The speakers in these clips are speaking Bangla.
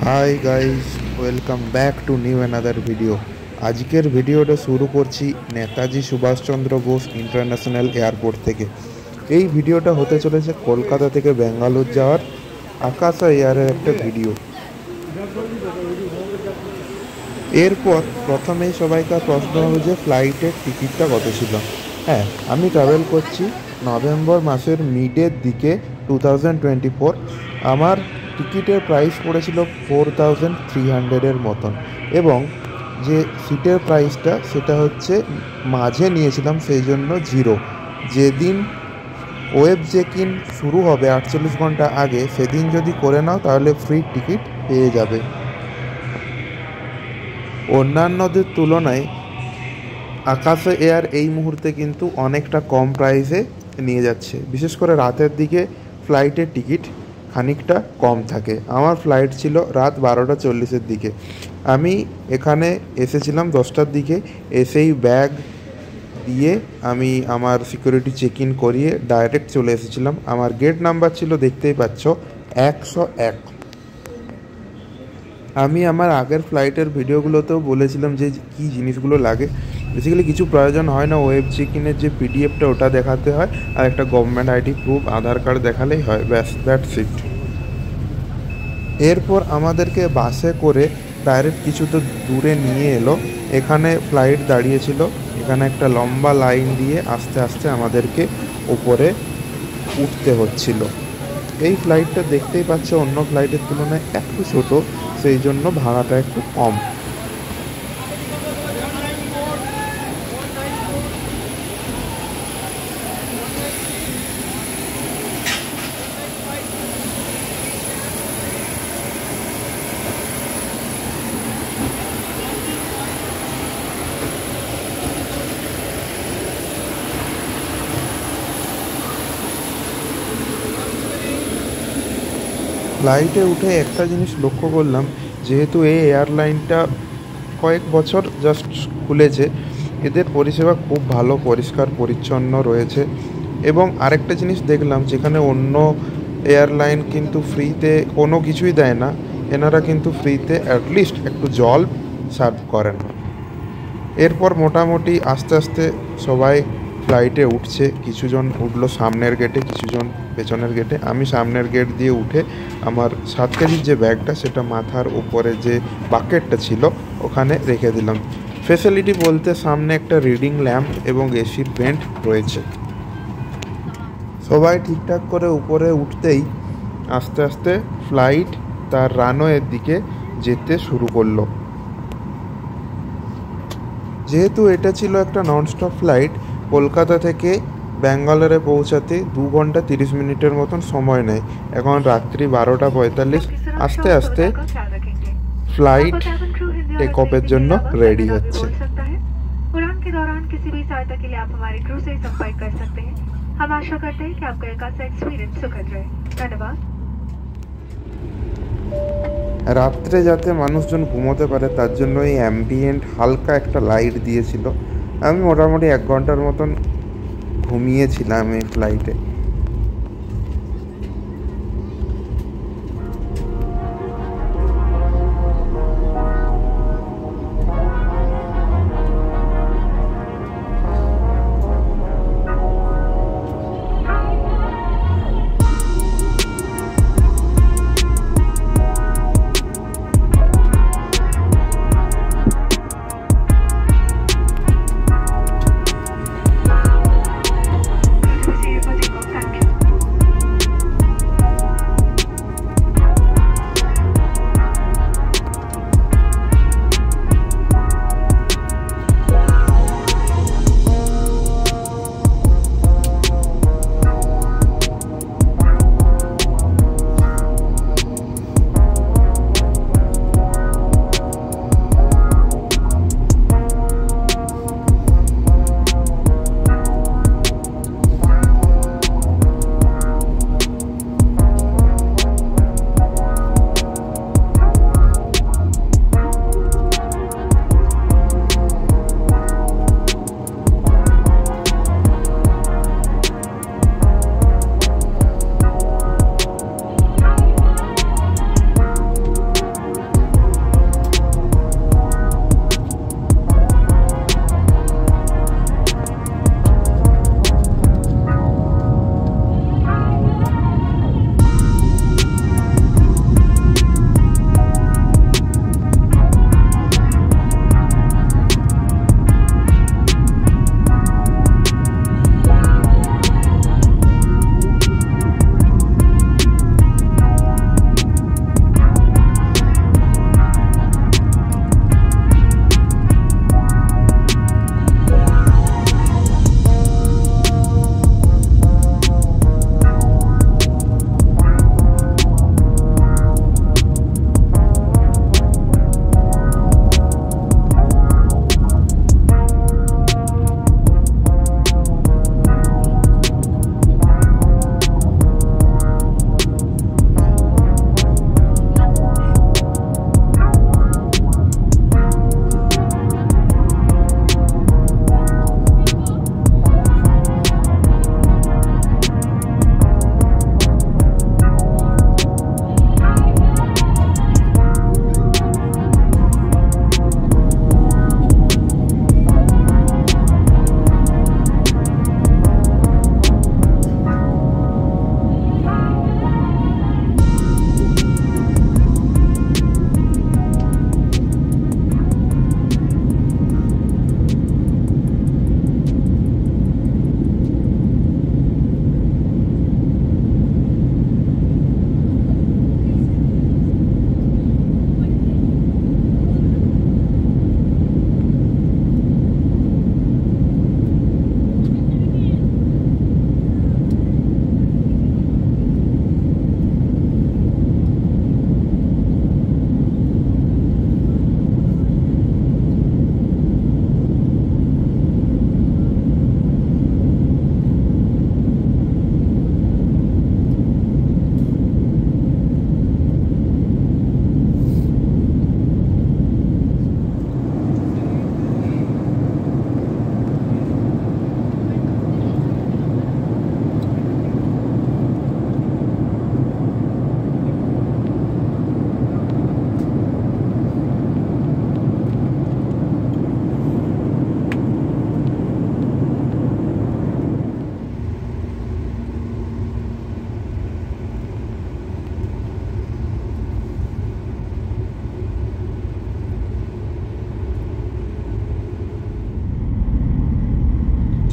Hi guys, welcome back to new another video. আজকের ভিডিওটা শুরু করছি নেতাজি সুভাষচন্দ্র বোস ইন্টারন্যাশনাল এয়ারপোর্ট থেকে। এই ভিডিওটা হতে চলেছে কলকাতা থেকে ব্যাঙ্গালোর যাওয়ার আকাশা এয়ারের একটা ভিডিও। এরপর প্রথমেই সবাইকার প্রশ্ন হবে যে ফ্লাইটের টিকিটটা কত ছিল। হ্যাঁ, আমি ট্রাভেল করছি নভেম্বর মাসের মিডের দিকে 2024। আমার টিকিটের প্রাইস পড়েছিল 4300 মতন, এবং যে সিটের প্রাইসটা সেটা হচ্ছে মাঝে নিয়েছিলাম, সেই জন্য 0। যেদিন ওয়েব চেক ইন শুরু হবে 48 ঘন্টা আগে, সেদিন যদি করে নাও তাহলে ফ্রি টিকিট পেয়ে যাবে। অন্যান্যদের তুলনায় আকাশা এয়ার এই মুহূর্তে কিন্তু অনেকটা কম প্রাইসে নিয়ে যাচ্ছে। বিশেষ করে রাতের দিকে ফ্লাইটের টিকিট খানিকটা কম থাকে। আমার ফ্লাইট ছিল রাত 12:40 দিকে। আমি এখানে এসেছিলাম 10টার দিকে। এসেই ব্যাগ দিয়ে আমি আমার সিকিউরিটি চেক ইন করিয়ে ডাইরেক্ট চলে এসেছিলাম। আমার গেট নাম্বার ছিল, দেখতেই পাচ্ছ, 101। আমি আমার আগের ফ্লাইটের ভিডিওগুলোতেও বলেছিলাম যে কী জিনিসগুলো লাগে। বেসিক্যালি কিছু প্রয়োজন হয় না, ওয়েব চেক ইনের যে পিডিএফটা ওটা দেখাতে হয়, আর একটা গভর্নমেন্ট আইডি প্রুফ, আধার কার্ড দেখালেই হয়, ব্যাস, দ্যাটস ইট। এরপর আমাদেরকে বাসে করে ডাইরেক্ট কিছু তো দূরে নিয়ে এলো। এখানে ফ্লাইট দাঁড়িয়েছিল, এখানে একটা লম্বা লাইন দিয়ে আস্তে আস্তে আমাদেরকে উপরে উঠতে হচ্ছিল। এই ফ্লাইটটা দেখতেই পাচ্ছ অন্য ফ্লাইটের তুলনায় একটু ছোটো, সেই জন্য ভাড়াটা একটু কম। ফ্লাইটে উঠে একটা জিনিস লক্ষ্য করলাম, যেহেতু এই এয়ারলাইনটা কয়েক বছর জাস্ট খুলেছে, এদের পরিষেবা খুব ভালো, পরিষ্কার পরিচ্ছন্ন রয়েছে। এবং আরেকটা জিনিস দেখলাম, যেখানে অন্য এয়ারলাইন কিন্তু ফ্রিতে কোনো কিছুই দেয় না, এনারা কিন্তু ফ্রিতে অ্যাটলিস্ট একটু জল সার্ভ করেন। এরপর মোটামুটি আস্তে আস্তে সবাই ফ্লাইটে উঠছে। কিছুজন উঠলো সামনের গেটে, কিছুজন পেছনের গেটে। আমি সামনের গেট দিয়ে উঠে আমার 7 কেজির যে ব্যাগটা, সেটা মাথার উপরে যে বাকেটটা ছিল ওখানে রেখে দিলাম। ফেসিলিটি বলতে সামনে একটা রিডিং ল্যাম্প এবং এসির ভেন্ট রয়েছে। সবাই ঠিকঠাক করে উপরে উঠতেই আস্তে আস্তে ফ্লাইট তার রানওয়ের দিকে যেতে শুরু করলো। যেহেতু এটা ছিল একটা ননস্টপ ফ্লাইট, কলকাতা থেকে ব্যাঙ্গালোরে পৌঁছাতে 2 ঘন্টা 30 মিনিটের মতন সময় নেয়। এখন রাত্রি 12:45। আস্তে আস্তে ফ্লাইট টেক অফের জন্য রেডি হচ্ছে। उड़ान के दौरान किसी भी सहायता के लिए आप हमारे क्रू से संपर्क कर सकते हैं। हम आशा करते हैं कि आपका एक अच्छा एक्सपीरियंस सुखद रहे। धन्यवाद। রাত্রে যাতে মানুষজন ঘুমোতে পারে তার জন্য এই অ্যাম্বিয়েন্ট হালকা একটা লাইট দিয়েছিল। আমি মোটামুটি 1 ঘন্টার মতন ঘুমিয়েছিলাম এই ফ্লাইটে।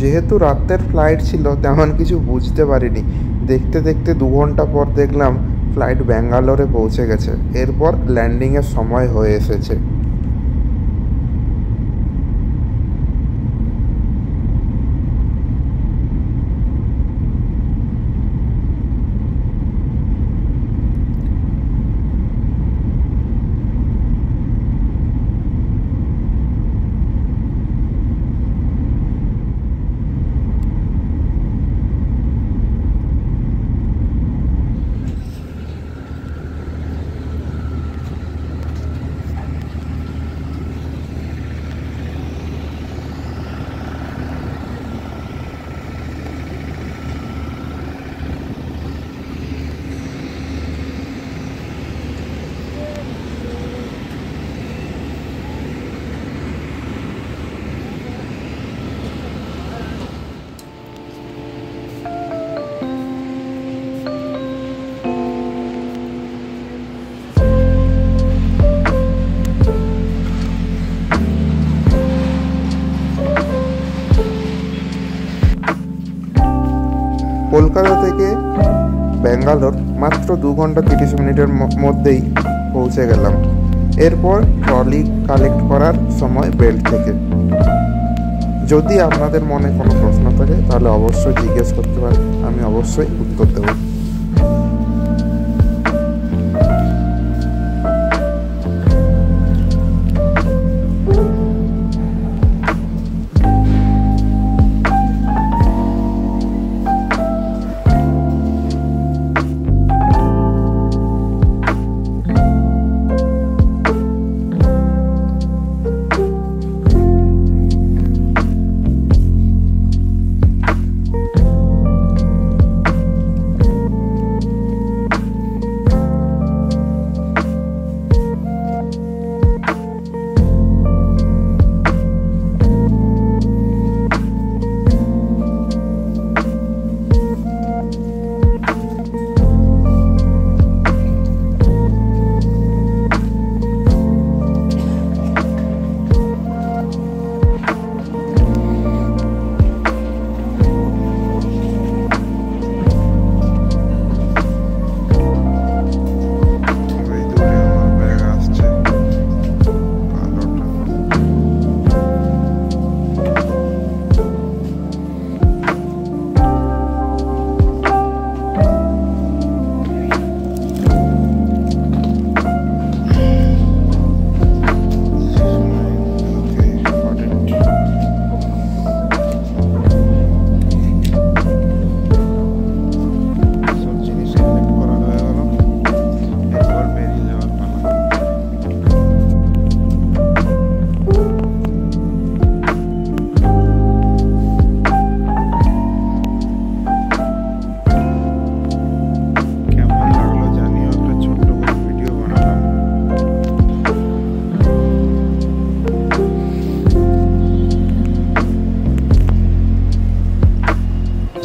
যেহেতু রাতের ফ্লাইট ছিল তেমন কিছু বুঝতে পারিনি। দেখতে দেখতে 2 ঘন্টা পর দেখলাম ফ্লাইট ব্যাঙ্গালোরে পৌঁছে গেছে। এরপর ল্যান্ডিংয়ের সময় হয়ে এসেছে। কলকাতা থেকে ব্যাঙ্গালোর মাত্র 2 ঘন্টা 30 মিনিটের মধ্যেই পৌঁছে গেলাম। এরপর ট্রলি কালেক্ট করার সময় বেল্ট থেকে। যদি আপনাদের মনে কোনো প্রশ্ন থাকে তাহলে অবশ্যই জিজ্ঞেস করতে পারেন, আমি অবশ্যই উত্তর দেবো।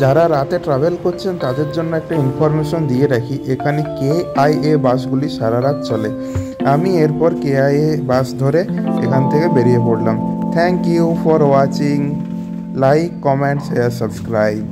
যারা রাতে ট্রাভেল করছেন তাদের জন্য একটা ইনফরমেশন দিয়ে রাখি, এখানে KIA বাসগুলি সারা রাত চলে। আমি এরপর KIA বাস ধরে এখান থেকে বেরিয়ে পড়লাম। Thank you for watching. Like, comment, share, subscribe.